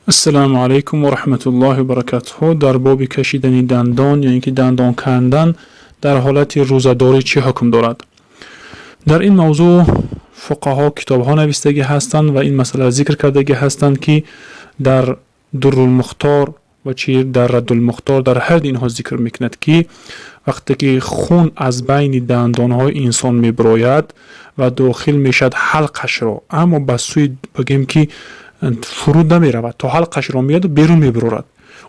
السلام علیکم و رحمت الله و برکاته. در باب کشیدن دندان یا اینکه دندان کندن در حالت روزه‌داری چه حکم دارد؟ در این موضوع فقها کتاب‌ها نوشته هستند و این مسئله ذکر کرده هستند که در در المختار و چه در رد المختار در هر اینها ذکر میکند که وقتی که خون از بین دندان‌های انسان میبراید و داخل میشد حلقش را، اما به سوی بگیم که فرود نمی رود تا حلقش را میاد و بیرون میبرد،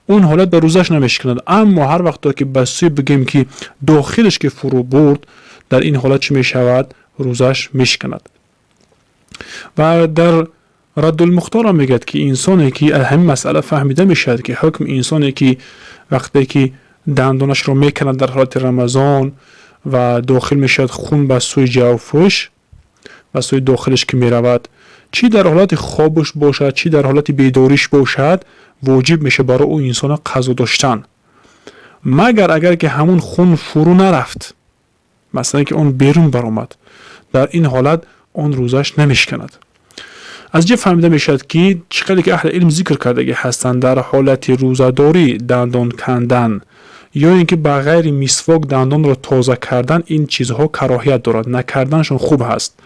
اون حالت به روزش نمیشکند. اما هر وقت که بسوی بگیم که داخلش که فرو برد، در این حالت چی میشود؟ روزش میشکند. و در رد المختار میگد که انسانی که اهم مسئله فهمیده میشد که حکم انسانی که وقتی که دندانش رو میکند در حالت رمضان و داخل میشد خون به سوی جوفش و سوی داخلش که میرود، چی در حالت خوابش باشد چی در حالت بیداریش باشد، واجب میشه برای او انسان قضا داشتن، مگر اگر که همون خون فرو نرفت، مثلا که اون بیرون برآمد، در این حالت اون روزش نمیشکند. از جا فهمیده میشد که چقدر که اهل علم ذکر کرده هستند در حالت روزه‌داری دندان کندن یا اینکه به غیر مسواک دندان را تازه کردن، این چیزها کراهیت دارد، نکردنشون خوب هست.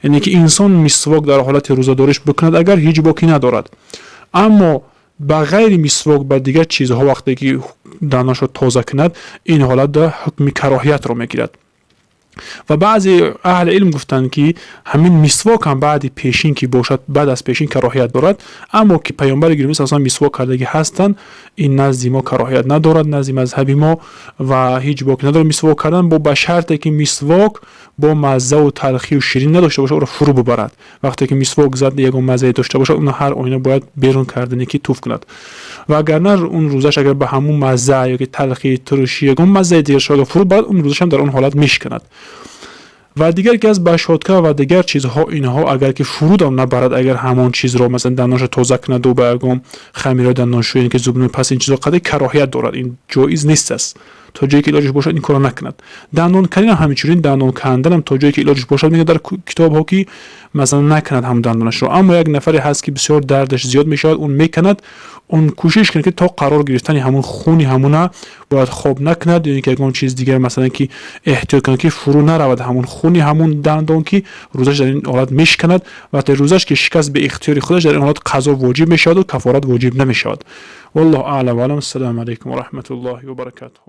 یعنی که انسان مسواک در حالت روزه‌داریش بکند اگر هیچ باکی ندارد، اما به غیر مسواک به دیگر چیزها وقتی که دندانش را تازه کند، این حالت در حکم کراهیت را میگیرد. و بعضی اهل علم گفتند که همین مسواک هم بعد پیشین که باشد، بعد از پیشین کراهیت دارد، اما که پیامبر گرامی صلی الله علیه و مسواک کردگی هستند، این نزد ما کراهیت ندارد، نزد مذهب ما و هیچ باکی ندارد مسواک کردن، با به شرطی که مسواک با مزه و تلخی و شیرین نداشته باشه، او را فرو ببرد. وقتی که مسواک زد یگان مزه داشته باشه، اون هر آینه باید بیرون کردنی که توف کند، و اگر نه اون روزش اگر به همون مزه یا که تلخی ترشی یگان مزه دیگر شده فرو برد، اون روزش هم در اون حالت میشکند. و دیگر که از بشادکه و دیگر چیزها اینها اگر که فرود هم نبرد، اگر همان چیز را مثلا دندانش تازه کند و به اگام خمیر دندانشویی که زبون پس این چیزها قدر کراهیت دارد، این جایز نیست است. تا جایی که علاجش باشد این کارو نکند. دندان کندن هم همینجوری، دندان کندن هم تا جایی که علاجش باشد میگه در کتاب ها که مثلا نکند هم دندانش رو، اما یک نفری هست که بسیار دردش زیاد میشد، اون میکند، اون کوشش کنه که تا قرار گرفتن همون خونی همونه باید خواب نکند، یعنی که اون چیز دیگر مثلا که احتیاط کنه که فرو نرود همون خونی همون دندان که روزش در این حالت میشکند، و تا روزش که شکست به اختیار خودش در این حالت قضا واجب میشود و کفارت واجب نمیشود. والله اعلم و علم. السلام علیکم و رحمت الله و برکاته.